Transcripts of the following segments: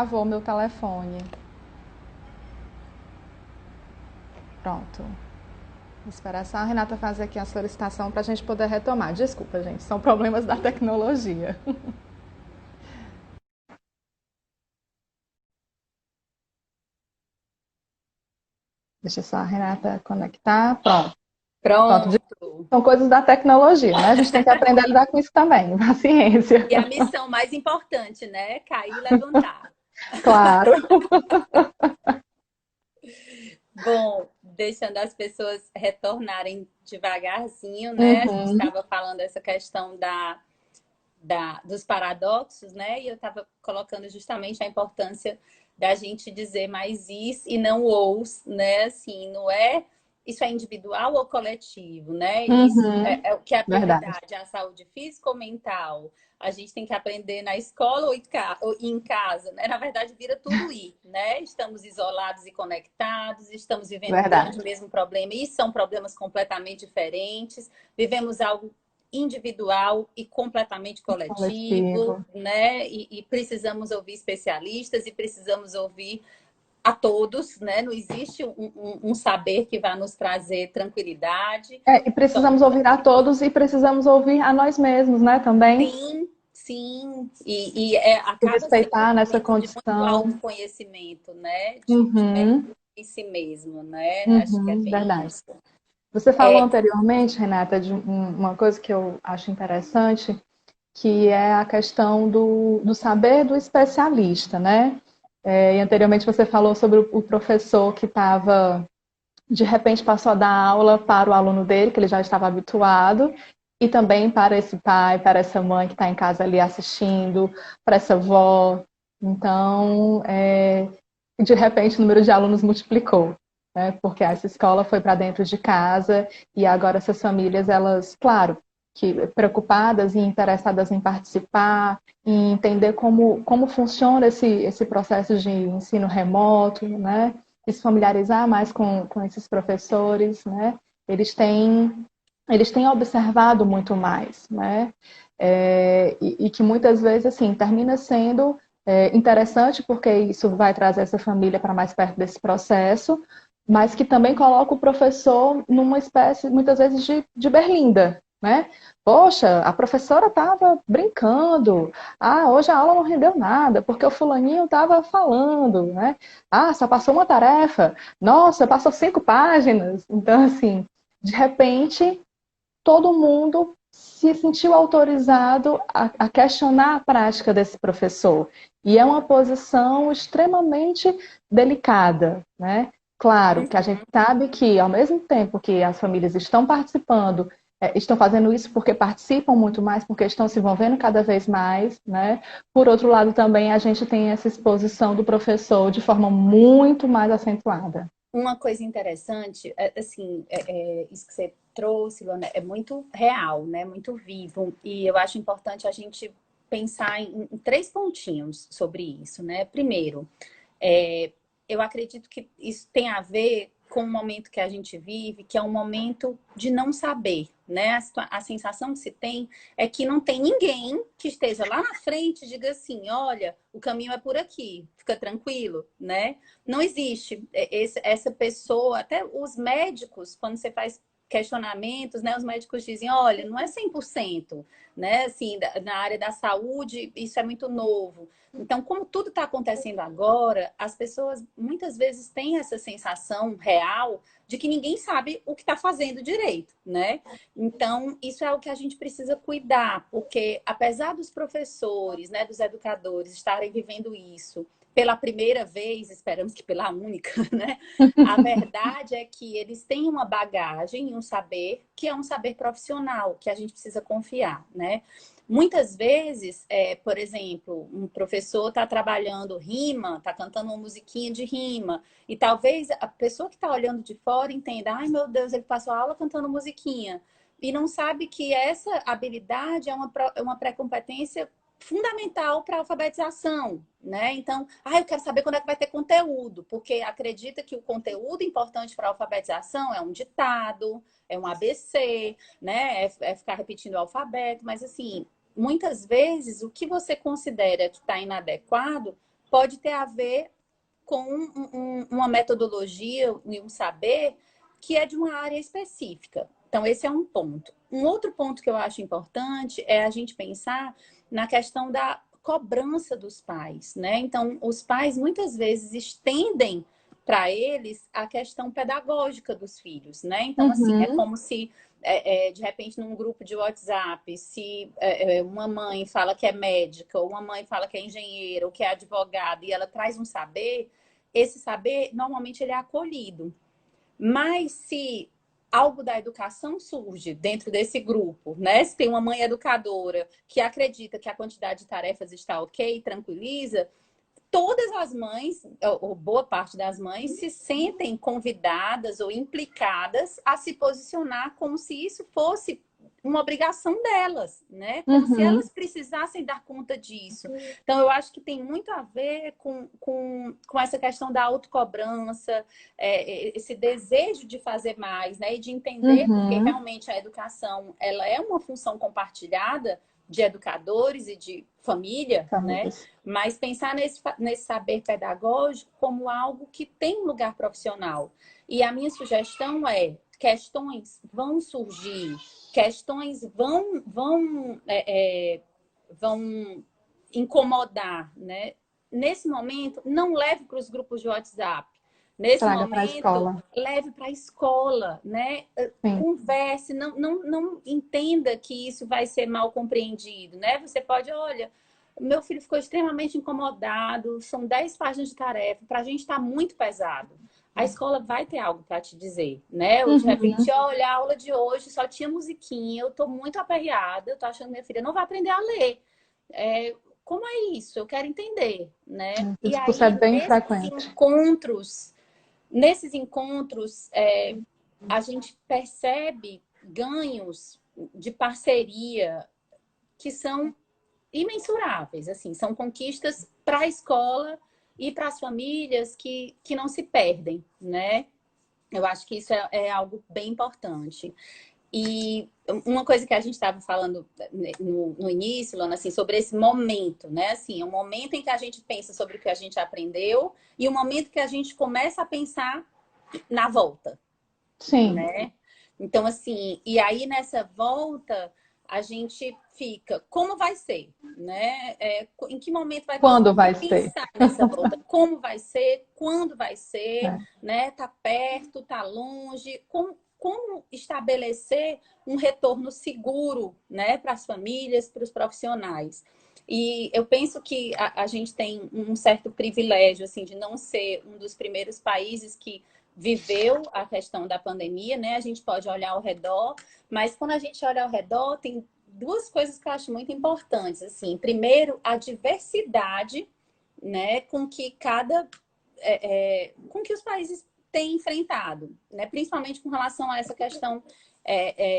Travou meu telefone. Pronto. Vou esperar só a Renata fazer aqui a solicitação para a gente poder retomar. Desculpa, gente, são problemas da tecnologia. Deixa só a Renata conectar. Pronto. Pronto. Pronto. São coisas da tecnologia, né? A gente tem que aprender a lidar com isso também. Paciência. E a missão mais importante, né? Cair e levantar. Claro. Bom, deixando as pessoas retornarem devagarzinho, né? A gente Uhum. estava falando essa questão dos paradoxos, né? E eu estava colocando justamente a importância da gente dizer mais is e não os, né? Assim, não é isso é individual ou coletivo, né? Isso Uhum. é o que é a Verdade. prioridade, a saúde física ou mental. A gente tem que aprender na escola ou em casa, né? Na verdade, vira tudo ir, né? Estamos isolados e conectados, estamos vivendo um grande Verdade. mesmo problema, e são problemas completamente diferentes. Vivemos algo individual e completamente Coletivo. coletivo, né? E precisamos ouvir especialistas e precisamos ouvir a todos, né? Não existe um saber que vá nos trazer tranquilidade. E precisamos ouvir a todos e precisamos ouvir a nós mesmos, né? Também. Sim, sim. Se Acaba sendo um respeitar nessa momento de muito condição. autoconhecimento, né? De Uhum. em si mesmo, né? Acho que é Uhum. bem Verdade. isso. Você falou É, anteriormente, Renata, de uma coisa que eu acho interessante, que é a questão do saber do especialista, né? E anteriormente você falou sobre o professor que estava, de repente, passou a dar aula para o aluno dele, que ele já estava habituado, e também para esse pai, para essa mãe que está em casa ali assistindo, para essa avó. Então, de repente, o número de alunos multiplicou, né? Porque essa escola foi para dentro de casa e agora essas famílias, elas, claro, que preocupadas e interessadas em participar, em entender como funciona esse processo de ensino remoto, né? E se familiarizar mais com esses professores, né? Eles têm, eles têm observado muito mais, né? E que muitas vezes, assim, termina sendo interessante porque isso vai trazer essa família para mais perto desse processo, mas que também coloca o professor numa espécie, muitas vezes, de berlinda, né? Poxa, a professora estava brincando. Ah, hoje a aula não rendeu nada, porque o fulaninho estava falando, né? Ah, só passou uma tarefa. Nossa, passou 5 páginas. Então, assim, de repente, todo mundo se sentiu autorizado a questionar a prática desse professor. E é uma posição extremamente delicada, né? Claro que a gente sabe que, ao mesmo tempo que as famílias estão participando, estão fazendo isso porque participam muito mais, porque estão se envolvendo cada vez mais, né? Por outro lado, também a gente tem essa exposição do professor de forma muito mais acentuada. uma coisa interessante, assim, isso que você trouxe, Luana, é muito real, né? Muito vivo. E eu acho importante a gente pensar em três pontinhos sobre isso, né? Primeiro, é, eu acredito que isso tem a ver com o momento que a gente vive, que é um momento de não saber, né? A sensação que se tem é que não tem ninguém que esteja lá na frente e diga assim, olha, o caminho é por aqui, fica tranquilo, né? Não existe essa pessoa, até os médicos, quando você faz questionamentos, né? Os médicos dizem, olha, não é 100%, né? Assim, na área da saúde, isso é muito novo. Então, como tudo está acontecendo agora, as pessoas muitas vezes têm essa sensação real de que ninguém sabe o que está fazendo direito, né? Então, isso é o que a gente precisa cuidar, porque apesar dos professores, né, dos educadores estarem vivendo isso pela primeira vez, esperamos que pela única, né? A verdade é que eles têm uma bagagem, um saber, que é um saber profissional, que a gente precisa confiar, né? Muitas vezes, por exemplo, um professor está trabalhando rima, está cantando uma musiquinha de rima, e talvez a pessoa que está olhando de fora entenda, ai meu Deus, ele passou a aula cantando musiquinha, e não sabe que essa habilidade é uma pré-competência fundamental para a alfabetização, né? Então, eu quero saber quando é que vai ter conteúdo, porque acredita que o conteúdo importante para a alfabetização é um ditado, é um ABC, né? É ficar repetindo o alfabeto, mas assim, muitas vezes o que você considera que está inadequado pode ter a ver com uma metodologia e um saber que é de uma área específica. Então, esse é um ponto. Um outro ponto que eu acho importante é a gente pensar na questão da cobrança dos pais, né? Então, os pais muitas vezes estendem para eles a questão pedagógica dos filhos, né? Então, assim, é Uhum. como se, de repente, num grupo de WhatsApp, se uma mãe fala que é médica, ou uma mãe fala que é engenheira, ou que é advogada, e ela traz um saber, esse saber, normalmente, ele é acolhido. Mas se algo da educação surge dentro desse grupo, né? Se tem uma mãe educadora que acredita que a quantidade de tarefas está ok, tranquiliza, todas as mães, ou boa parte das mães, se sentem convidadas ou implicadas a se posicionar como se isso fosse uma obrigação delas, né? Como se Uhum. elas precisassem dar conta disso. Então, eu acho que tem muito a ver com essa questão da autocobrança, esse desejo de fazer mais, né? E de entender porque Uhum. realmente a educação, ela é uma função compartilhada de educadores e de família, né? Famílias. Mas pensar nesse saber pedagógico como algo que tem um lugar profissional. E a minha sugestão é: questões vão surgir, questões vão incomodar, né? Nesse momento, não leve para os grupos de WhatsApp. Nesse Traga para a momento, escola. leve para a escola, né? Sim. Converse, não entenda que isso vai ser mal compreendido, né? Você pode, olha, meu filho ficou extremamente incomodado, são 10 páginas de tarefa, para a gente está muito pesado. A escola vai ter algo para te dizer, né? Ou de repente, Uhum. olha, a aula de hoje só tinha musiquinha, eu estou muito aperreada, eu estou achando que minha filha não vai aprender a ler. Como é isso? Eu quero entender, né? Esse E discurso é aí, bem frequente. nesses encontros, a gente percebe ganhos de parceria que são imensuráveis, assim, são conquistas para a escola e para as famílias que não se perdem, né? Eu acho que isso é algo bem importante. E uma coisa que a gente estava falando no início, Lana, assim, sobre esse momento, né? Assim, é um momento em que a gente pensa sobre o que a gente aprendeu e o momento que a gente começa a pensar na volta, Sim. né? Então, assim, e aí nessa volta a gente fica, como vai ser, né? Em que momento vai Quando conseguir vai ser? pensar nessa volta? Como vai ser? Quando vai ser? É. Né? Tá perto? Tá longe? Como estabelecer um retorno seguro, né, para as famílias, para os profissionais? E eu penso que a gente tem um certo privilégio, assim, de não ser um dos primeiros países que viveu a questão da pandemia, né? A gente pode olhar ao redor, mas quando a gente olha ao redor, tem duas coisas que eu acho muito importantes, assim. Primeiro, a diversidade, né, com que os países têm enfrentado, né? Principalmente com relação a essa questão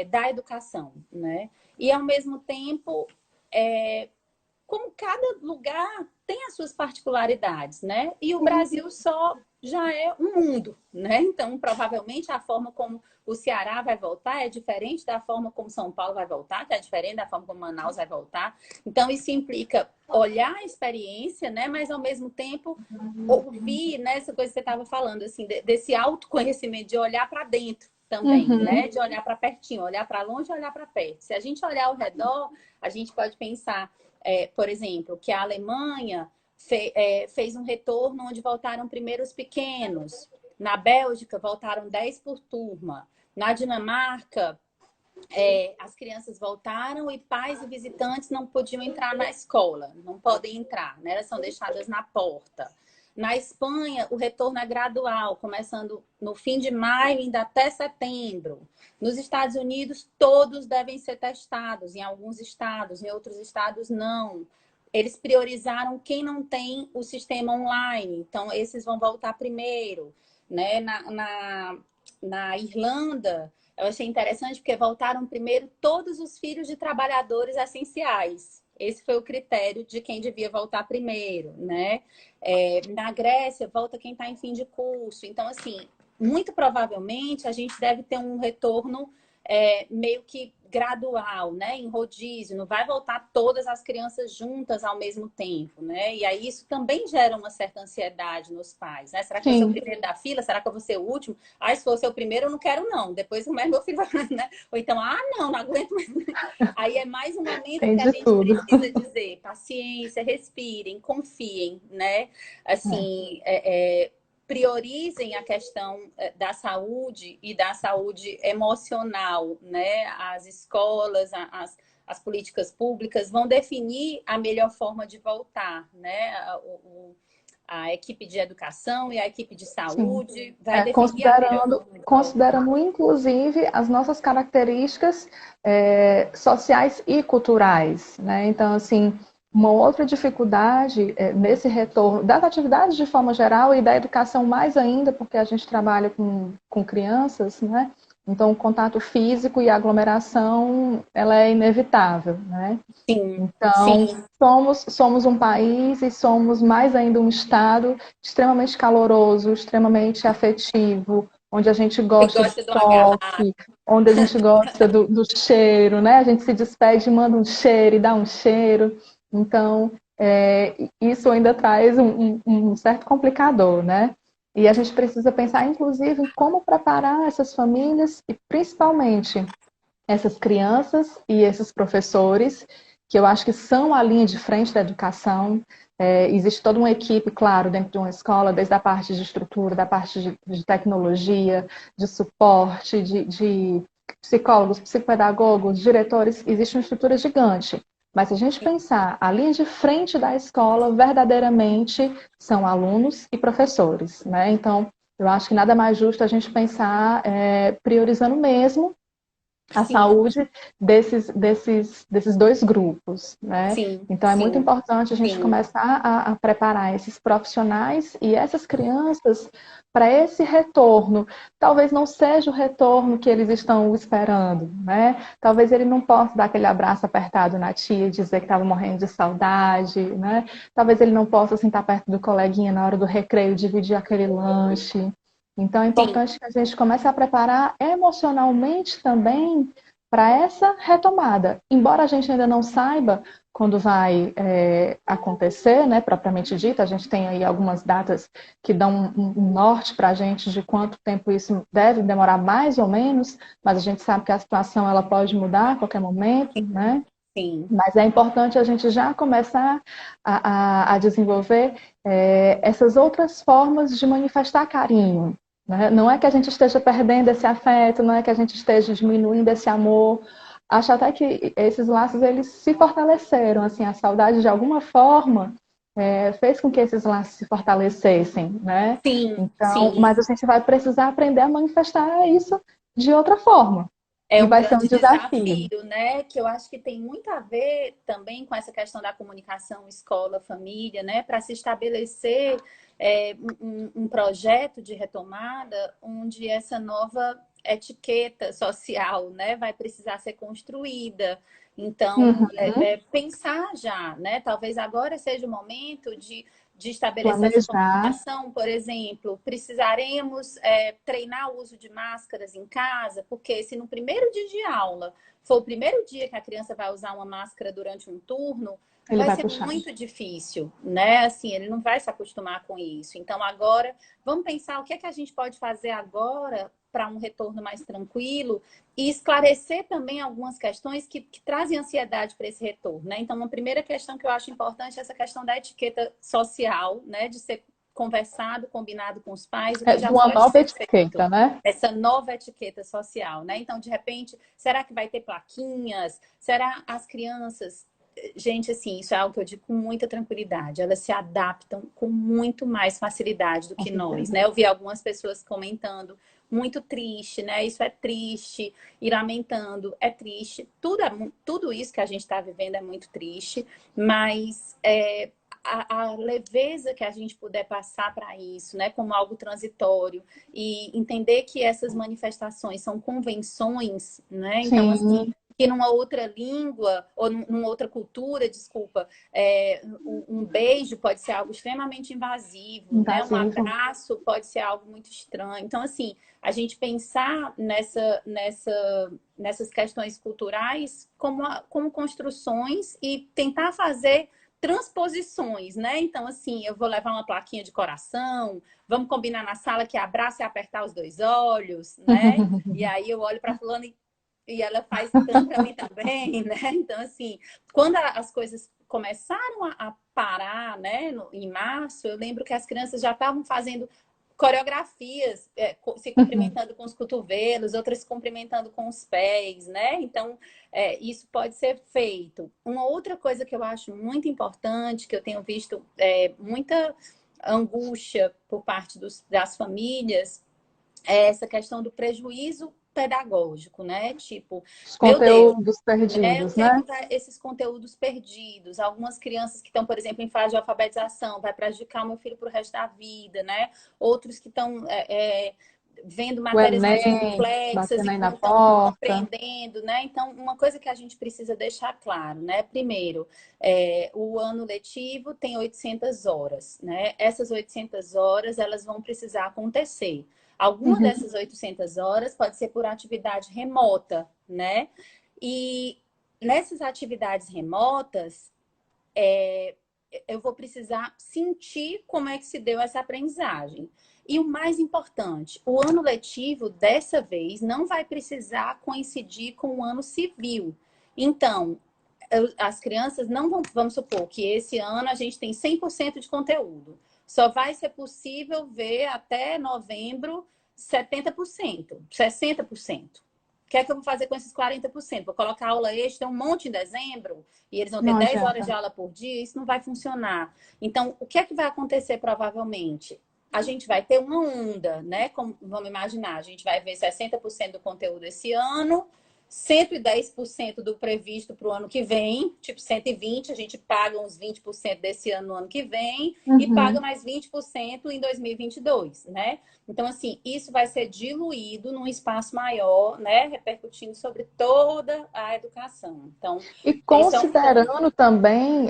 da educação, né? E ao mesmo tempo, como cada lugar tem as suas particularidades, né? E o Brasil só já é um mundo, né? Então, provavelmente a forma como o Ceará vai voltar é diferente da forma como São Paulo vai voltar, que é diferente da forma como Manaus vai voltar. Então, isso implica olhar a experiência, né? Mas ao mesmo tempo ouvir, né? Essa coisa que você estava falando, assim, desse autoconhecimento, de olhar para dentro também, Uhum. né? De olhar para pertinho, olhar para longe, olhar para perto. Se a gente olhar ao redor, a gente pode pensar por exemplo, que a Alemanha fez um retorno onde voltaram primeiro os pequenos. Na Bélgica, voltaram 10 por turma. Na Dinamarca, as crianças voltaram e pais e visitantes não podiam entrar na escola. Não podem entrar, né? Elas são deixadas na porta. Na Espanha, o retorno é gradual, começando no fim de maio, indo até setembro. Nos Estados Unidos, todos devem ser testados, em alguns estados, em outros estados, não. Eles priorizaram quem não tem o sistema online, então esses vão voltar primeiro. Né? Na Irlanda, eu achei interessante porque voltaram primeiro todos os filhos de trabalhadores essenciais. Esse foi o critério de quem devia voltar primeiro, né? Na Grécia, volta quem está em fim de curso. Então, assim, muito provavelmente a gente deve ter um retorno meio que gradual, né? Em rodízio, não vai voltar todas as crianças juntas ao mesmo tempo, né? E aí isso também gera uma certa ansiedade nos pais, né? Será que eu vou ser o Sim, primeiro da fila? Será que eu vou ser o último? Ah, se for ser o primeiro, eu não quero, não. Depois o meu filho vai, né? Ou então, não aguento mais. Aí é mais um momento tem que a de gente tudo. precisa dizer, paciência, respirem, confiem, né? Assim, priorizem a questão da saúde e da saúde emocional, né? As escolas, as políticas públicas vão definir a melhor forma de voltar, né? A equipe de educação e a equipe de Sim. saúde vai definir a melhor Considerando, forma de voltar. considerando inclusive as nossas características sociais e culturais, né? Então, assim, uma outra dificuldade nesse retorno das atividades de forma geral e da educação mais ainda, porque a gente trabalha com crianças, né? Então, o contato físico e a aglomeração, ela é inevitável, né? Sim, Então, sim. somos um país e somos mais ainda um estado extremamente caloroso, extremamente afetivo, onde a gente Que gosta do gosta de um agarrar. toque, onde a gente gosta do cheiro, né? A gente se despede e manda um cheiro e dá um cheiro. Então, isso ainda traz um certo complicador, né? E a gente precisa pensar, inclusive, em como preparar essas famílias e, principalmente, essas crianças e esses professores, que eu acho que são a linha de frente da educação. Existe toda uma equipe, claro, dentro de uma escola, desde a parte de estrutura, da parte de tecnologia, de suporte, de psicólogos, psicopedagogos, diretores, existe uma estrutura gigante. Mas se a gente pensar, a linha de frente da escola verdadeiramente são alunos e professores, né? Então, eu acho que nada mais justo a gente pensar priorizando mesmo a Sim, saúde desses dois grupos, né? sim, Então é muito sim, importante a gente sim. começar a preparar esses profissionais e essas crianças para esse retorno. Talvez não seja o retorno que eles estão esperando, né? Talvez ele não possa dar aquele abraço apertado na tia e dizer que estava morrendo de saudade, né? Talvez ele não possa sentar perto do coleguinha na hora do recreio, dividir aquele lanche. Então, é Sim, importante que a gente comece a preparar emocionalmente também para essa retomada. Embora a gente ainda não saiba quando vai acontecer, né, propriamente dito, a gente tem aí algumas datas que dão um norte para a gente de quanto tempo isso deve demorar mais ou menos, mas a gente sabe que a situação ela pode mudar a qualquer momento, né? sim. Mas é importante a gente já começar a desenvolver essas outras formas de manifestar carinho. Né? Não é que a gente esteja perdendo esse afeto, não é que a gente esteja diminuindo esse amor. Acho até que esses laços eles se fortaleceram. Assim, a saudade, de alguma forma, fez com que esses laços se fortalecessem. Né? Sim, Então, sim. mas a gente vai precisar aprender a manifestar isso de outra forma. É E um vai ser um grande desafio. desafio, né? Que eu acho que tem muito a ver também com essa questão da comunicação escola-família, né? Para se estabelecer um projeto de retomada onde essa nova etiqueta social, né, vai precisar ser construída. Então, Uhum. pensar já, né? Talvez agora seja o momento de estabelecer essa Planejar. comunicação, por exemplo, precisaremos treinar o uso de máscaras em casa, porque se no primeiro dia de aula for o primeiro dia que a criança vai usar uma máscara durante um turno, Ele vai vai ser puxar. muito difícil, né? Assim, ele não vai se acostumar com isso. Então, agora, vamos pensar o que é que a gente pode fazer agora para um retorno mais tranquilo e esclarecer também algumas questões que trazem ansiedade para esse retorno, né? Então, uma primeira questão que eu acho importante é essa questão da etiqueta social, né? De ser conversado, combinado com os pais, o que De já uma pode nova ser feito. etiqueta, né? Essa nova etiqueta social, né? Então, de repente, será que vai ter plaquinhas? Será as crianças gente, assim, isso é algo que eu digo com muita tranquilidade. Elas se adaptam com muito mais facilidade do Com que nós, certeza. né? Eu vi algumas pessoas comentando, muito triste, né? Isso é triste, e lamentando, é triste. Tudo isso que a gente está vivendo é muito triste, mas a leveza que a gente puder passar para isso, né? Como algo transitório, e entender que essas manifestações são convenções, né? Então, assim, Sim, que numa outra língua, ou numa outra cultura, desculpa, um beijo pode ser algo extremamente invasivo, né? Um Invasivo. abraço pode ser algo muito estranho. Então, assim, a gente pensar nessas questões culturais como construções e tentar fazer transposições, né? Então, assim, eu vou levar uma plaquinha de coração, vamos combinar na sala que abraça e apertar os dois olhos, né? E aí eu olho para fulano e ela faz tanto para mim também, né? Então, assim, quando as coisas começaram a parar, né, em março, eu lembro que as crianças já estavam fazendo coreografias, se cumprimentando com os cotovelos, outras se cumprimentando com os pés, né? Então, isso pode ser feito. Uma outra coisa que eu acho muito importante, que eu tenho visto muita angústia por parte das famílias, é essa questão do prejuízo pedagógico, né? Tipo, Os meu Deus, conteúdos o perdidos, que é né? que vai, esses conteúdos perdidos? Algumas crianças que estão, por exemplo, em fase de alfabetização, vai prejudicar o meu filho para o resto da vida, né? Outros que estão vendo O matérias mais Enem, complexas batendo e aí na não estão porta. compreendendo, né? Então, uma coisa que a gente precisa deixar claro, né? Primeiro, o ano letivo tem 800 horas, né? Essas 800 horas, elas vão precisar acontecer. Alguma Uhum. dessas 800 horas pode ser por atividade remota, né? E nessas atividades remotas, eu vou precisar sentir como é que se deu essa aprendizagem. E o mais importante, o ano letivo, dessa vez, não vai precisar coincidir com o ano civil. Então, as crianças não vão, vamos supor que esse ano a gente tem 100% de conteúdo. Só vai ser possível ver até novembro 70%, 60%. O que é que eu vou fazer com esses 40%? Vou colocar aula extra, um monte em dezembro, e eles vão ter Não 10 horas de adianta. aula por dia? Isso não vai funcionar. Então, o que é que vai acontecer provavelmente? A gente vai ter uma onda, né? Como, vamos imaginar, a gente vai ver 60% do conteúdo esse ano, 110% do previsto para o ano que vem, tipo 120, a gente paga uns 20% desse ano no ano que vem e paga Uhum. mais 20% em 2022, né? Então, assim, isso vai ser diluído num espaço maior, né? Repercutindo sobre toda a educação. Então, E esse é um ponto. considerando também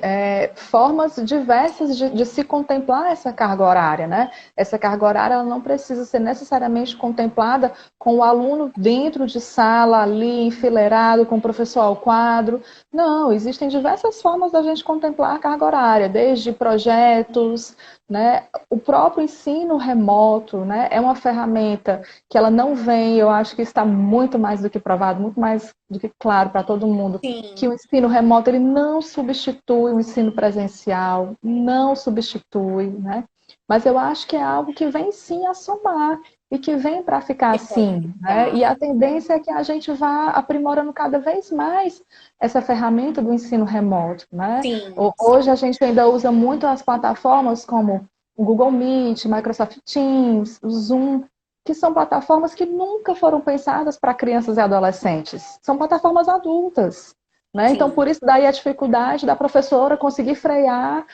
formas diversas de se contemplar essa carga horária, né? Essa carga horária ela não precisa ser necessariamente contemplada com o aluno dentro de sala, ali, enfileirado, com o professor ao quadro. Não, existem diversas formas da gente contemplar a carga horária, desde projetos, né? O próprio ensino remoto, né? É uma ferramenta que ela não vem, eu acho que está muito mais do que provado, muito mais do que claro para todo mundo, que Sim, o ensino remoto ele não substitui o ensino presencial, não substitui, né? Mas eu acho que é algo que vem sim a somar e que vem para ficar que pode assim, né? ficar. E a tendência é que a gente vá aprimorando cada vez mais essa ferramenta do ensino remoto, né? Sim, Hoje a gente ainda usa muito as plataformas como o Google Meet, Microsoft Teams, o Zoom, que são plataformas que nunca foram pensadas para crianças e adolescentes. São plataformas adultas. Né? Então, sim. por isso daí a dificuldade da professora conseguir frear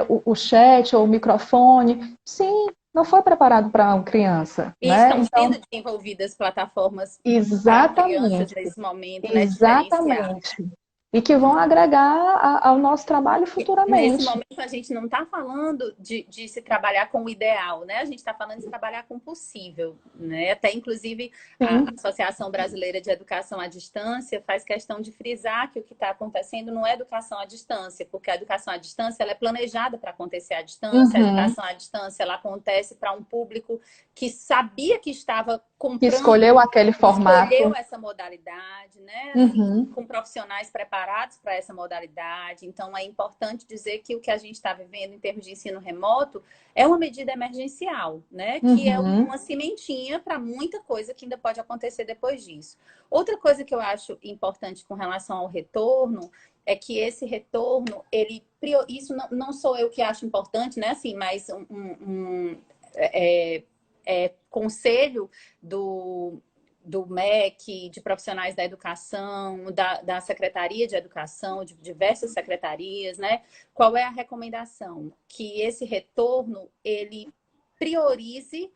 o chat ou o microfone. Sim, não foi preparado para uma criança. E Né? estão Então, sendo desenvolvidas plataformas para crianças exatamente, nesse momento, né, diferenciadas. exatamente. E que vão agregar ao nosso trabalho Nesse futuramente. momento, a gente não está falando de se trabalhar com o ideal, né? A gente está falando de trabalhar com o possível, né? Até, inclusive, a Sim. Associação Brasileira de Educação à Distância faz questão de frisar que o que está acontecendo não é educação à distância, porque a educação à distância ela é planejada para acontecer à distância, a Uhum. educação à distância ela acontece para um público que sabia que estava Que comprando, escolheu aquele escolheu formato. essa modalidade, né? Assim, Uhum. com profissionais preparados para essa modalidade. Então, é importante dizer que o que a gente está vivendo em termos de ensino remoto é uma medida emergencial, né? Que é Uhum. uma cimentinha para muita coisa que ainda pode acontecer depois disso. Outra coisa que eu acho importante com relação ao retorno é que esse retorno, isso não sou eu que acho importante, né? Assim, mas é, conselho do MEC, de profissionais da educação, da Secretaria de Educação, de diversas secretarias, né? Qual é a recomendação? Que esse retorno, ele priorize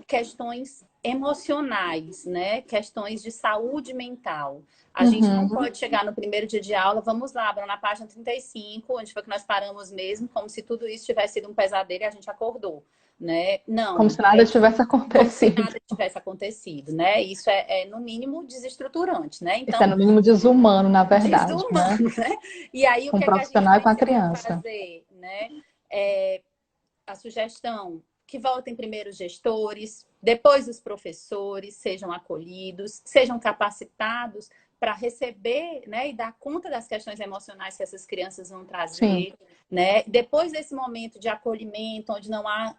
questões emocionais, né? Questões de saúde mental. A gente não Uhum. pode chegar no primeiro dia de aula, vamos lá, Bruno, na página 35, onde foi que nós paramos mesmo, como se tudo isso tivesse sido um pesadelo e a gente acordou, né? Como Não, se nada tivesse como se acontecido. nada tivesse acontecido, né? Isso é no mínimo desestruturante, né? Isso é Então, no mínimo desumano, na verdade, né? desumano, né? E aí o Com o que é que a gente profissional e com a precisa criança. fazer, né? É, a sugestão que voltem primeiro os gestores, depois os professores, sejam acolhidos, sejam capacitados para receber, né, e dar conta das questões emocionais que essas crianças vão Sim. trazer, né? Depois desse momento de acolhimento, onde não há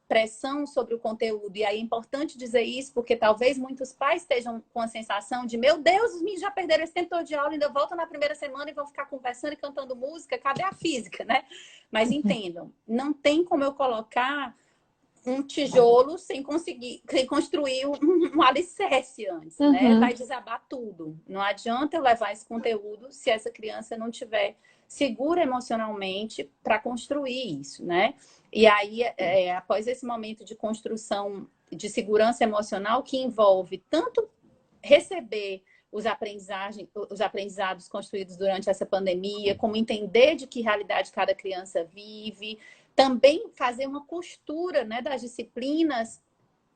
pressão sobre o conteúdo, e aí é importante dizer isso, porque talvez muitos pais estejam com a sensação de, meu Deus, os meninos já perderam esse tempo todo de aula, ainda voltam na primeira semana e vão ficar conversando e cantando música, cadê a física, né? Mas entendam, não tem como eu colocar um tijolo sem construir um alicerce antes, né? Uhum. Vai desabar tudo. Não adianta eu levar esse conteúdo se essa criança não tiver segura emocionalmente para construir isso, né? E aí, após esse momento de construção de segurança emocional, que envolve tanto receber os aprendizados construídos durante essa pandemia, como entender de que realidade cada criança vive, também fazer uma costura, né, das disciplinas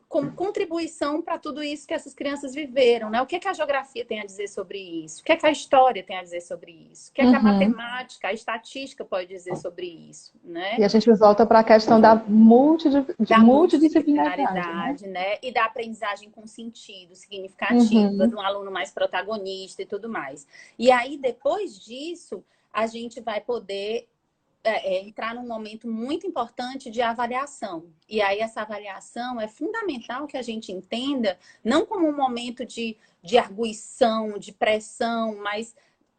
como contribuição para tudo isso que essas crianças viveram, né? O que é que a geografia tem a dizer sobre isso? O que é que a história tem a dizer sobre isso? O que é que a Uhum. matemática, a estatística pode dizer sobre isso, né? E a gente volta para a questão da Da multidisciplinaridade, né? multidisciplinaridade, né? E da aprendizagem com sentido, significativa, Uhum. de um aluno mais protagonista e tudo mais. E aí, depois disso, a gente vai poder entrar num momento muito importante de avaliação. E aí, essa avaliação é fundamental que a gente entenda, não como um momento de arguição, de pressão, mas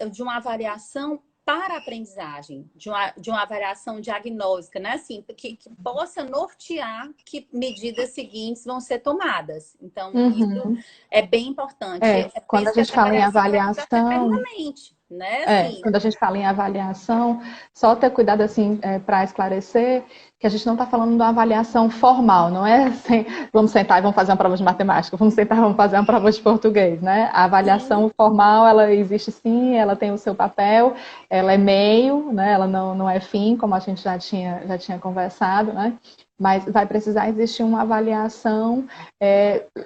de uma avaliação para a aprendizagem, de uma avaliação diagnóstica, né? Assim, que possa nortear que medidas seguintes vão ser tomadas. Então, isso Uhum. é bem importante. É, Eu quando a penso que gente essa fala em avaliação vai ser avaliação, permanente, né? Assim, quando a gente fala em avaliação, só ter cuidado assim para esclarecer que a gente não está falando de uma avaliação formal, não é assim, vamos sentar e vamos fazer uma prova de matemática, vamos sentar e vamos fazer uma prova de português, né? A sim, avaliação formal, ela existe sim, ela tem o seu papel, ela é meio, né? Ela não é fim, como a gente já tinha conversado, né? Mas vai precisar existir uma avaliação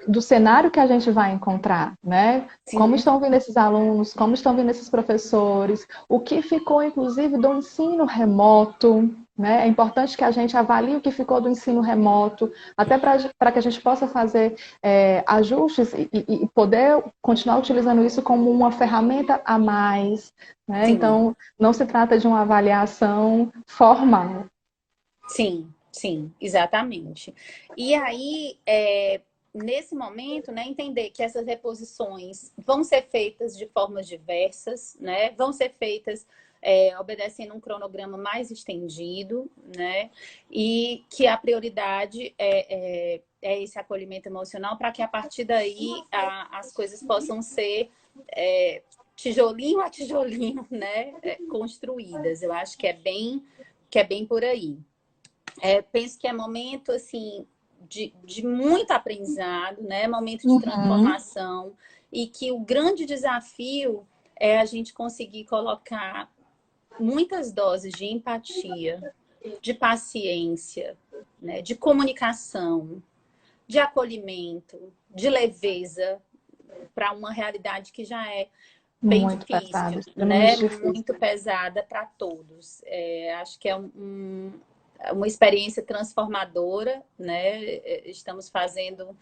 do cenário que a gente vai encontrar, né? Como sim. estão vindo esses alunos, como estão vindo esses professores, o que ficou, inclusive, do ensino remoto, né? É importante que a gente avalie o que ficou do ensino remoto, até para que a gente possa fazer ajustes e poder continuar utilizando isso como uma ferramenta a mais, né? Sim, Então, não se trata de uma avaliação formal. sim, sim, exatamente. E aí, nesse momento, né, entender que essas reposições vão ser feitas de formas diversas, né? Vão ser feitas obedecendo um cronograma mais estendido, né? E que a prioridade é esse acolhimento emocional para que a partir daí as coisas possam ser tijolinho a tijolinho, né? Construídas. Eu acho que é bem por aí. Penso que é momento assim de muito aprendizado, né? Momento de Uhum. transformação e que o grande desafio é a gente conseguir colocar muitas doses de empatia, de paciência, né? De comunicação, de acolhimento, de leveza para uma realidade que já é bem Muito pesado, difícil, extremamente né? difícil. Muito pesada para todos. Acho que é uma experiência transformadora, né? Estamos fazendo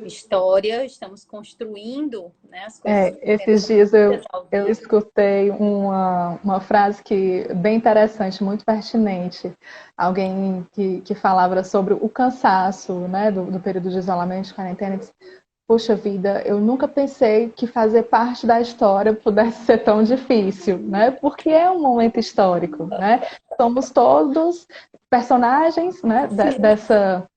história, estamos construindo, né? As coisas vão sendo Esses dias construídas ao eu vivo. escutei uma frase que bem interessante, muito pertinente. Alguém que falava sobre o cansaço, né, do período de isolamento, de quarentena. Disse, Poxa vida, eu nunca pensei que fazer parte da história pudesse ser tão difícil, né? Porque é um momento histórico, né? Somos todos personagens, né, Sim, dessa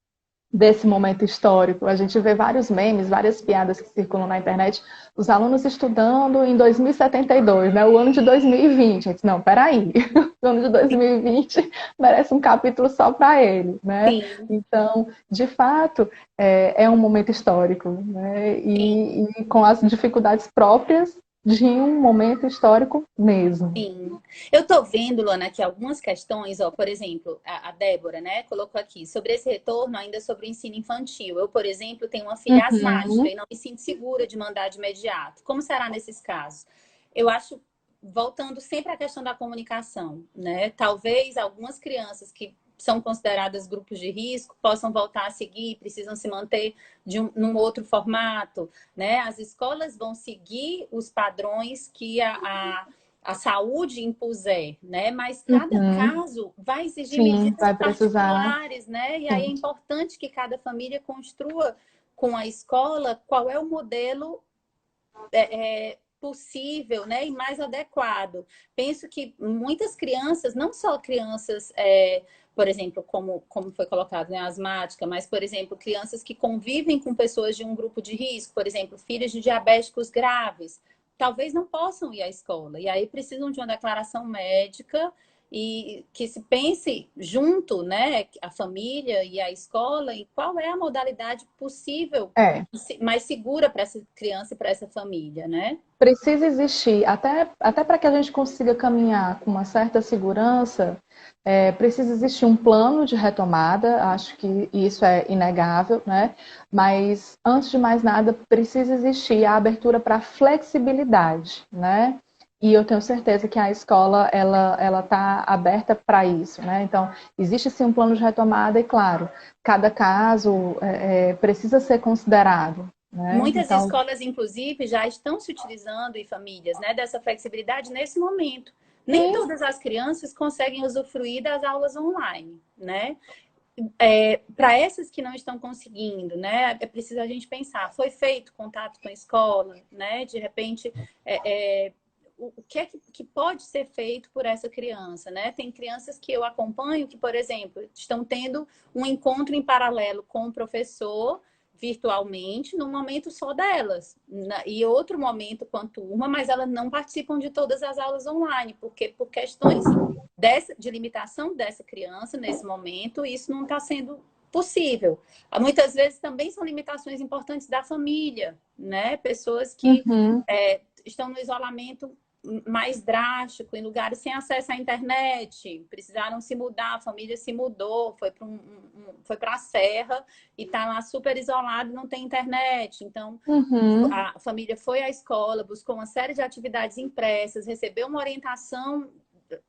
desse momento histórico. A gente vê vários memes, várias piadas que circulam na internet, os alunos estudando em 2072, né? O ano de 2020. A gente, não, peraí, o ano de 2020 merece um capítulo só para ele, né? Sim, Então, de fato, é um momento histórico, né? sim. E com as dificuldades próprias de um momento histórico mesmo. Sim. Eu tô vendo, Luana, que algumas questões, ó, por exemplo, a Débora, né, colocou aqui, sobre esse retorno ainda sobre o ensino infantil. Eu, por exemplo, tenho uma filha asmática Uhum, e não me sinto segura de mandar de imediato. Como será nesses casos? Eu acho, voltando sempre à questão da comunicação, né? Talvez algumas crianças que são consideradas grupos de risco possam voltar a seguir, precisam se manter num outro formato, né? As escolas vão seguir os padrões que a saúde impuser, né? Mas cada uhum. caso vai exigir Sim, medidas vai precisar. particulares, né? E aí é Sim. importante que cada família construa com a escola qual é o modelo possível, né, e mais adequado. Penso que muitas crianças, não só crianças, por exemplo, como foi colocado, né, asmática, mas, por exemplo, crianças que convivem com pessoas de um grupo de risco, por exemplo, filhos de diabéticos graves, talvez não possam ir à escola, e aí precisam de uma declaração médica e que se pense junto, né, a família e a escola, em qual é a modalidade possível É. mais segura para essa criança e para essa família, né? Precisa existir, até para que a gente consiga caminhar com uma certa segurança, precisa existir um plano de retomada, acho que isso é inegável, né? Mas, antes de mais nada, precisa existir a abertura para flexibilidade, né? E eu tenho certeza que a escola ela está aberta para isso, né? Então, existe sim um plano de retomada e, claro, cada caso precisa ser considerado, né? Muitas Então, escolas, inclusive, já estão se utilizando e famílias, né, dessa flexibilidade nesse momento. Nem sim, todas as crianças conseguem usufruir das aulas online, né? Para essas que não estão conseguindo, né, é preciso a gente pensar, foi feito contato com a escola, né? De repente, o que é que pode ser feito por essa criança, né? Tem crianças que eu acompanho que, por exemplo, estão tendo um encontro em paralelo com o professor virtualmente, num momento só delas, e outro momento com a turma, mas elas não participam de todas as aulas online, porque por questões de limitação dessa criança nesse momento, isso não está sendo possível. Muitas vezes também são limitações importantes da família, né? Pessoas que uhum. estão no isolamento mais drástico, em lugares sem acesso à internet, precisaram se mudar, a família se mudou, foi para a serra e está lá super isolado, não tem internet. Então, Uhum, a família foi à escola, buscou uma série de atividades impressas, recebeu uma orientação,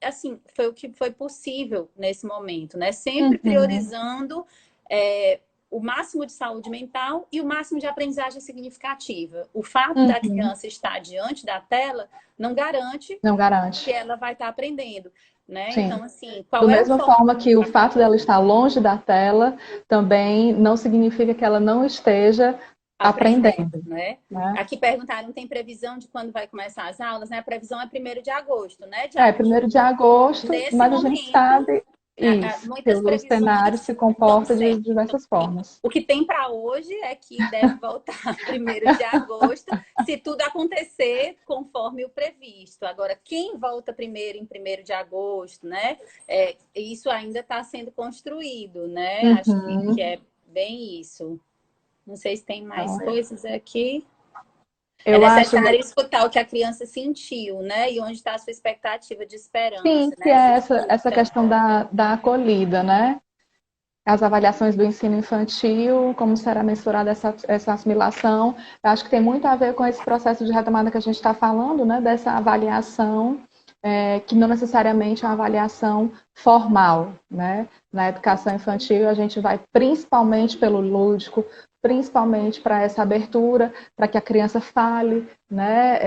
assim, foi o que foi possível nesse momento, né? Sempre uhum, priorizando é, o máximo de saúde mental e o máximo de aprendizagem significativa. O fato da uhum. criança estar diante da tela não garante Não que garante. ela vai estar aprendendo, né? Sim. Então, assim, Da qual é o mesma foco forma que o da fato dela criança? estar longe da tela também não significa que ela não esteja Aprendendo, aprendendo, né? né? Aqui perguntaram, tem previsão de quando vai começar as aulas, né? A previsão é 1º de agosto, né, É, Diara? 1º de agosto, Nesse mas a gente momento, sabe isso, que muitas o cenário previsões se estão comporta de certas. diversas formas. O que tem para hoje é que deve voltar 1º de agosto, se tudo acontecer conforme o previsto. Agora, quem volta primeiro em 1º de agosto, né? Isso ainda está sendo construído, né? Acho que Uhum. é bem isso. Não sei se tem mais Então, coisas aqui. É eu acho, necessário escutar o que a criança sentiu, né? E onde está a sua expectativa de sim, esperança, que né? Essa é essa escuta. questão da acolhida, né? As avaliações do ensino infantil, como será mensurada essa assimilação. Eu acho que tem muito a ver com esse processo de retomada que a gente está falando, né? Dessa avaliação, que não necessariamente é uma avaliação formal, né? Na educação infantil, a gente vai principalmente pelo lúdico, principalmente para essa abertura, para que a criança fale, né?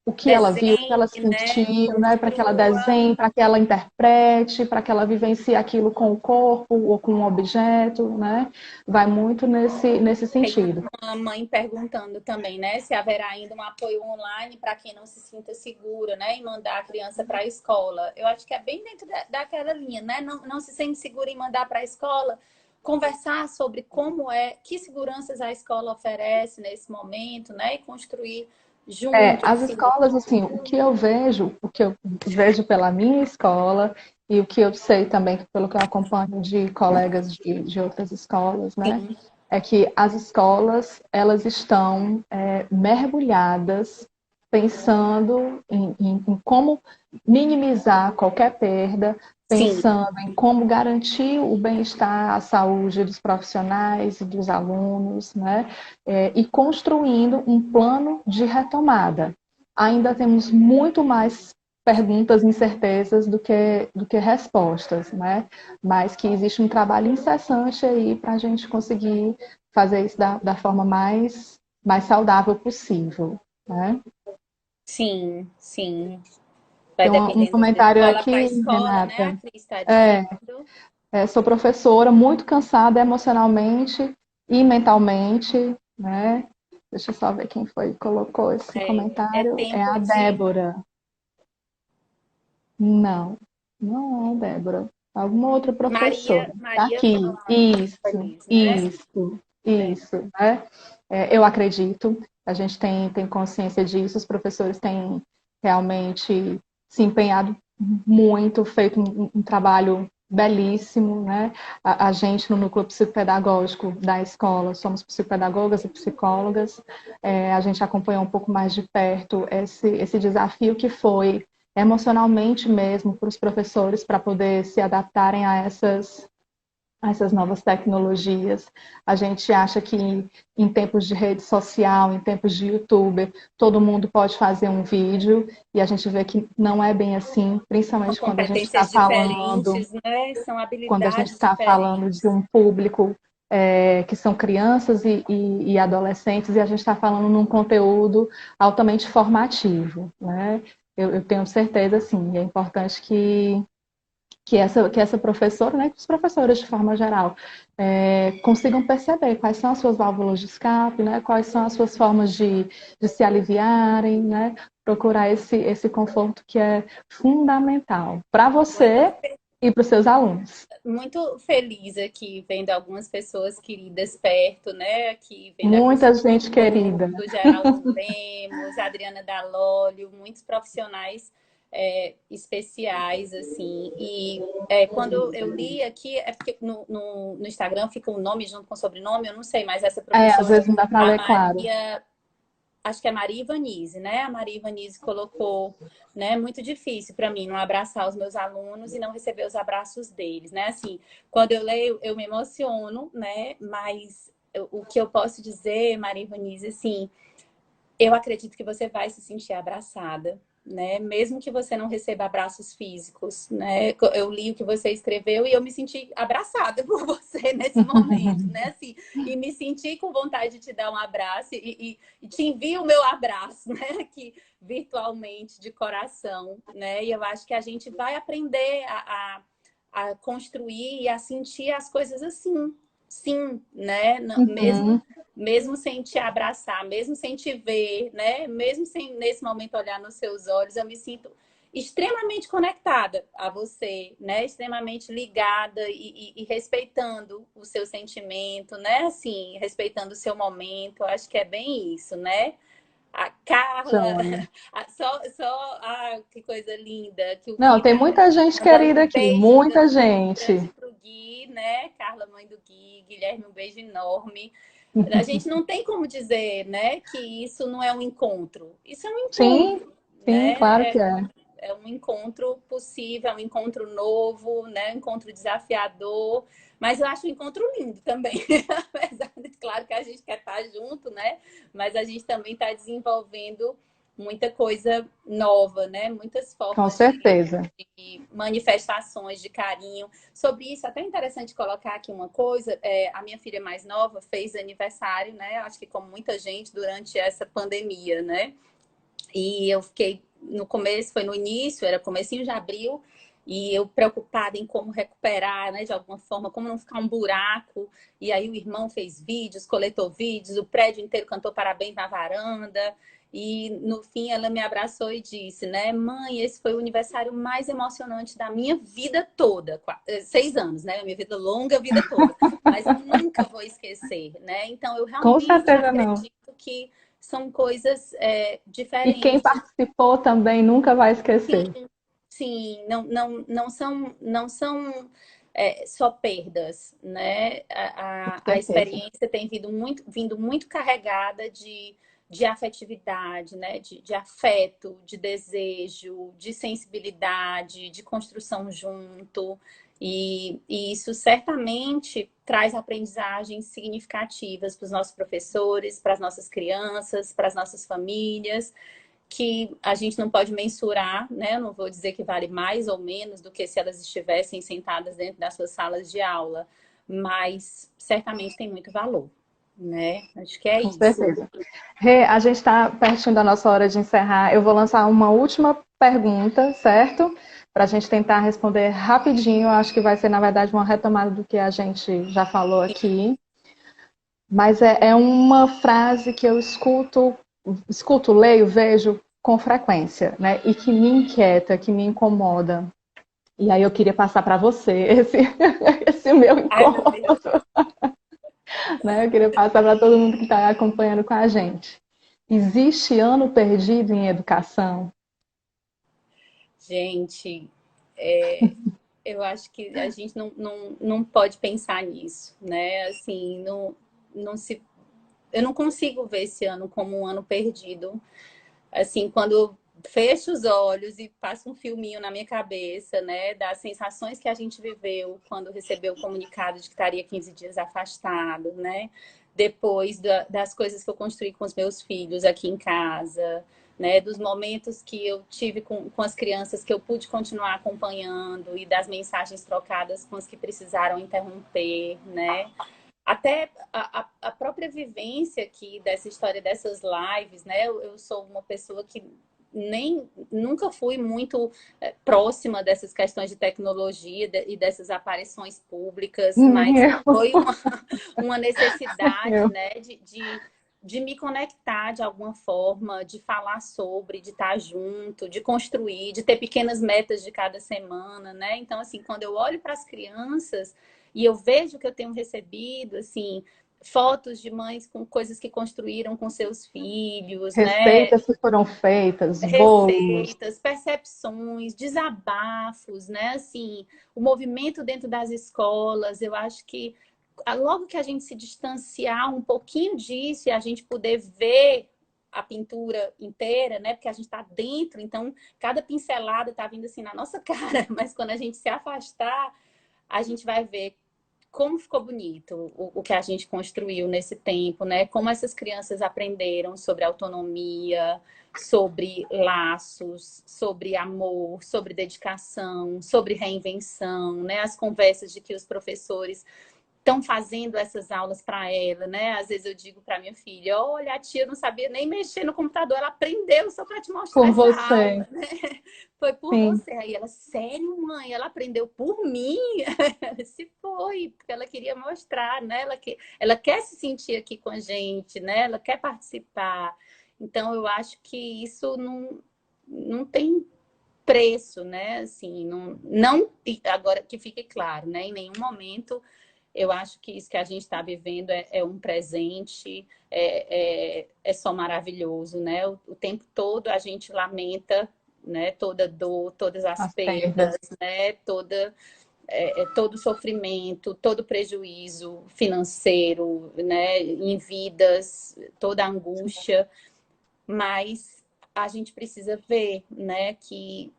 O que ela viu, o que ela Desenhe, né? sentiu, né? Para que ela Construa. desenhe, para que ela interprete, para que ela vivencie aquilo com o corpo ou com um objeto, né? Vai muito nesse Tem sentido. uma mãe perguntando também, né? Se haverá ainda um apoio online para quem não se sinta segura, né? Em mandar a criança para a escola. Eu acho que é bem dentro daquela linha, né? Não se sente segura em mandar para a escola. conversar sobre como é, que seguranças a escola oferece nesse momento, né? E construir juntos, As assim. escolas, assim, o que eu vejo pela minha escola e o que eu sei também, pelo que eu acompanho de colegas de outras escolas, né, Sim, é que as escolas, elas estão mergulhadas pensando em como minimizar qualquer perda, sim, pensando em como garantir o bem-estar, a saúde dos profissionais e dos alunos, né? E construindo um plano de retomada. Ainda temos muito mais perguntas e incertezas do que respostas, né? Mas que existe um trabalho incessante aí para a gente conseguir fazer isso da forma mais saudável possível, né? sim, sim. Vai Tem um dependendo de comentário escola para aqui, escola, né? A Renata. Cris está É, dizendo. sou professora, muito cansada emocionalmente e mentalmente, né? Deixa eu só ver quem foi que colocou esse É comentário. É tempo a de Débora. Não, não é a Débora. Alguma outra professora. Está Maria aqui. Isso, Feliz, né? isso, É. isso, né? Eu acredito, a gente tem consciência disso, os professores têm realmente se empenhado muito, feito um trabalho belíssimo, né? A gente no núcleo psicopedagógico da escola somos psicopedagogas e psicólogas, a gente acompanhou um pouco mais de perto esse desafio que foi emocionalmente mesmo para os professores para poder se adaptarem a essas novas tecnologias. A gente acha que em tempos de rede social, em tempos de YouTube, todo mundo pode fazer um vídeo e a gente vê que não é bem assim, São principalmente competências diferentes, né? São quando a gente habilidades está falando de diferentes. um público que são crianças e adolescentes, e a gente está falando num conteúdo altamente formativo, né? Eu tenho certeza, sim, é importante que essa professora, né, que os professores de forma geral, consigam perceber quais são as suas válvulas de escape, né, quais são as suas formas de se aliviarem, né, procurar esse conforto que é fundamental para Muito, você e para os seus alunos. muito feliz aqui vendo algumas pessoas queridas perto, né? Aqui vendo a Cristina Muita gente querida. do Geraldo Lemos, a Adriana Dalólio, muitos profissionais especiais, assim. E quando eu li aqui, é porque no Instagram fica um nome junto com o sobrenome, eu não sei, mas essa Às professora, vezes não dá para a ler claro. Maria, acho que é Maria Ivanise, né? A Maria Ivanise colocou, né? Muito difícil para mim não abraçar os meus alunos e não receber os abraços deles, né? Assim, quando eu leio, eu me emociono, né? Mas o que eu posso dizer, Maria Ivanise, assim, eu acredito que você vai se sentir abraçada, né? Mesmo que você não receba abraços físicos, né? Eu li o que você escreveu e eu me senti abraçada por você nesse momento, né? Assim, e me senti com vontade de te dar um abraço e te envio o meu abraço, né? Aqui virtualmente, de coração, né? E eu acho que a gente vai aprender a construir e a sentir as coisas assim, sim, né? Uhum. Mesmo sem te abraçar, mesmo sem te ver, né? Mesmo sem nesse momento olhar nos seus olhos, eu me sinto extremamente conectada a você, né? Extremamente ligada e respeitando o seu sentimento, né? Assim, respeitando o seu momento. Eu acho que é bem isso, né? A Carla, Joia. que coisa linda, que o Não, Gui tem tá muita gente mandando querida um aqui, beijo muita gente. grande pro Gui, né? Carla, mãe do Gui, Guilherme, um beijo enorme. A gente não tem como dizer, né, que isso não é um encontro. Isso é um Sim, encontro, sim, claro né? que é. É um encontro possível, é um encontro novo, né? Um encontro desafiador. Mas eu acho um encontro lindo também. Apesar de, claro que a gente quer estar junto, né? Mas a gente também está desenvolvendo muita coisa nova, né? Muitas Com formas certeza. de manifestações de carinho. Sobre isso, até interessante colocar aqui uma coisa. A minha filha mais nova fez aniversário, né? Acho que como muita gente durante essa pandemia, né? E eu fiquei no começo, foi no início, era comecinho de abril, e eu preocupada em como recuperar, né, de alguma forma, como não ficar um buraco. E aí o irmão fez vídeos, coletou vídeos, o prédio inteiro cantou parabéns na varanda. E no fim ela me abraçou e disse, né, mãe, esse foi o aniversário mais emocionante da minha vida toda. 6 anos, né? Minha vida longa, a vida toda. Mas eu nunca vou esquecer, né? Então eu Com realmente certeza não. acredito que são coisas E quem diferentes. participou também nunca vai esquecer. Sim, não são só perdas, né? Com A certeza. experiência tem vindo muito carregada de afetividade, né? De afeto, de desejo, de sensibilidade, de construção junto. E isso certamente traz aprendizagens significativas para os nossos professores, para as nossas crianças, para as nossas famílias que a gente não pode mensurar, né? Eu não vou dizer que vale mais ou menos do que se elas estivessem sentadas dentro das suas salas de aula, mas certamente tem muito valor, né? Acho que é Com isso. certeza. Rê, a gente está pertinho da nossa hora de encerrar. Eu vou lançar uma última pergunta, certo? Para a gente tentar responder rapidinho. Acho que vai ser, na verdade, uma retomada do que a gente já falou aqui. Mas é uma frase que eu leio, vejo com frequência, né? E que me inquieta, que me incomoda. E aí eu queria passar para você esse meu Ai, meu incômodo, Deus. né? Eu queria passar para todo mundo que está acompanhando com a gente. Existe ano perdido em educação? Gente, eu acho que a gente não pode pensar nisso, né? Assim, eu não consigo ver esse ano como um ano perdido. Assim, quando eu fecho os olhos e passo um filminho na minha cabeça, né, das sensações que a gente viveu quando recebeu o comunicado de que estaria 15 dias afastado, né? Depois das coisas que eu construí com os meus filhos aqui em casa, né? Dos momentos que eu tive com as crianças que eu pude continuar acompanhando e das mensagens trocadas com as que precisaram interromper, né? Até a própria vivência aqui dessa história dessas lives, né? Eu sou uma pessoa que nunca fui muito próxima dessas questões de tecnologia e dessas aparições públicas, mas Eu, foi uma necessidade, eu. né, de me conectar de alguma forma, de falar sobre, de estar junto, de construir, de ter pequenas metas de cada semana, né? Então, assim, quando eu olho para as crianças e eu vejo que eu tenho recebido, assim, fotos de mães com coisas que construíram com seus filhos, né? Receitas que foram feitas, bolos. Receitas, percepções, desabafos, né? Assim, o movimento dentro das escolas, eu acho que logo que a gente se distanciar um pouquinho disso e a gente poder ver a pintura inteira, né? Porque a gente está dentro, então cada pincelada está vindo assim na nossa cara, mas quando a gente se afastar, a gente vai ver como ficou bonito o que a gente construiu nesse tempo, né? Como essas crianças aprenderam sobre autonomia, sobre laços, sobre amor, sobre dedicação, sobre reinvenção, né? As conversas de que os professores estão fazendo essas aulas para ela, né? Às vezes eu digo para minha filha, olha, a tia não sabia nem mexer no computador, ela aprendeu só para te mostrar Por essa você. aula, né? Foi por Sim. você. Aí ela, sério, mãe? Ela aprendeu por mim? Se foi, porque ela queria mostrar, né? Ela quer se sentir aqui com a gente, né? Ela quer participar. Então, eu acho que isso não tem preço, né? Assim, agora que fique claro, né? Em nenhum momento eu acho que isso que a gente está vivendo é um presente, é só maravilhoso, né? O tempo todo a gente lamenta, né? Toda dor, todas as As perdas. perdas, né? Todo sofrimento, todo prejuízo financeiro, né? Em vidas, toda angústia, mas a gente precisa ver, né? Que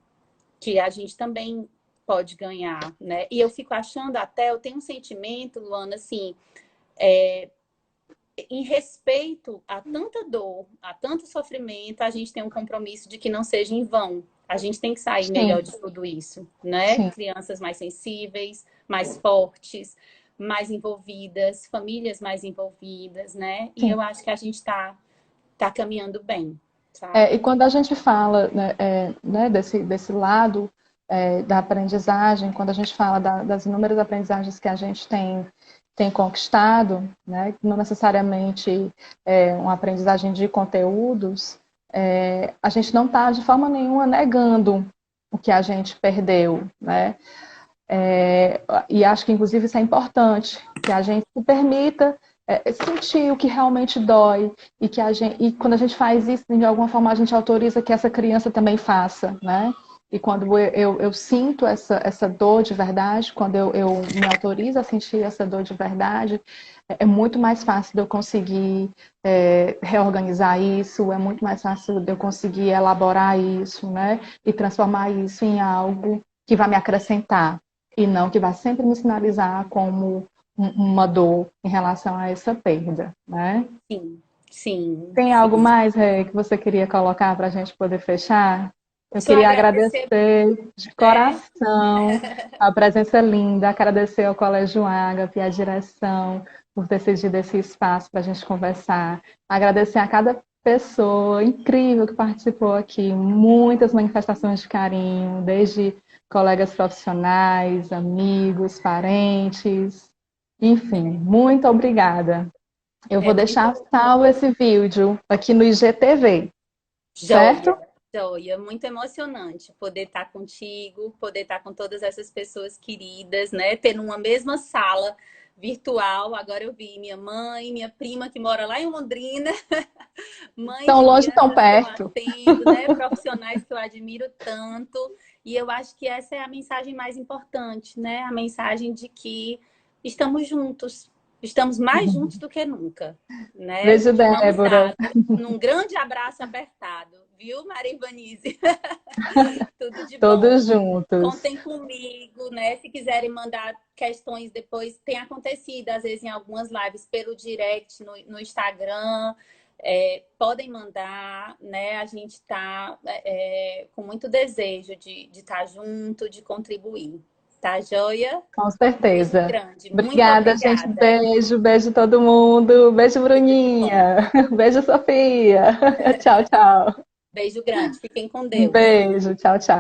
a gente também pode ganhar, né? E eu fico achando até, eu tenho um sentimento, Luana, assim, em respeito a tanta dor, a tanto sofrimento, a gente tem um compromisso de que não seja em vão. A gente tem que sair Sim, melhor de tudo isso, né? sim, Crianças mais sensíveis, mais fortes, mais envolvidas, famílias mais envolvidas, né? E sim. eu acho que a gente tá caminhando bem, sabe? E quando a gente fala, né, desse lado da aprendizagem, quando a gente fala das inúmeras aprendizagens que a gente tem conquistado, né, não necessariamente uma aprendizagem de conteúdos, a gente não está de forma nenhuma negando o que a gente perdeu, né? E acho que, inclusive, isso é importante, que a gente se permita sentir o que realmente dói e quando a gente faz isso, de alguma forma, a gente autoriza que essa criança também faça, né? E quando eu sinto essa dor de verdade, quando eu me autorizo a sentir essa dor de verdade, é muito mais fácil de eu conseguir reorganizar isso, é muito mais fácil de eu conseguir elaborar isso, né? E transformar isso em algo que vai me acrescentar e não que vai sempre me sinalizar como uma dor em relação a essa perda, né? Sim, sim, Tem algo sim. mais, Rê, que você queria colocar para a gente poder fechar? Eu Só queria agradecer, agradecer de né? coração a presença linda, agradecer ao Colégio Ágape e à direção por ter cedido esse espaço para a gente conversar, agradecer a cada pessoa incrível que participou aqui, muitas manifestações de carinho, desde colegas profissionais, amigos, parentes, enfim, muito obrigada. Eu vou Que deixar bom. salvo esse vídeo aqui no IGTV, certo? Joia, joia. Muito emocionante poder estar contigo, poder estar com todas essas pessoas queridas, né? Ter numa mesma sala virtual. Agora eu vi minha mãe, minha prima que mora lá em Londrina, mãe Tão de longe, tão crianças que eu perto. atendo, né? Profissionais que eu admiro tanto. E eu acho que essa é a mensagem mais importante, né? A mensagem de que estamos juntos. Estamos mais juntos do que nunca, né? Beijo, De mãos Débora. dadas, num grande abraço apertado, viu, Maria Ivanise? Tudo de bom. Todos juntos. Contem comigo, né? Se quiserem mandar questões depois, tem acontecido, às vezes, em algumas lives pelo direct no Instagram. Podem mandar, né? A gente está com muito desejo de estar junto, de contribuir. Tá, joia? Com Um beijo certeza. grande. Muito Obrigada, gente. obrigada. Beijo, beijo todo mundo. Beijo, Tudo de bom. Bruninha. Beijo, Sofia. Tchau, tchau. Beijo grande. Fiquem com Um Deus. beijo. Tchau, tchau.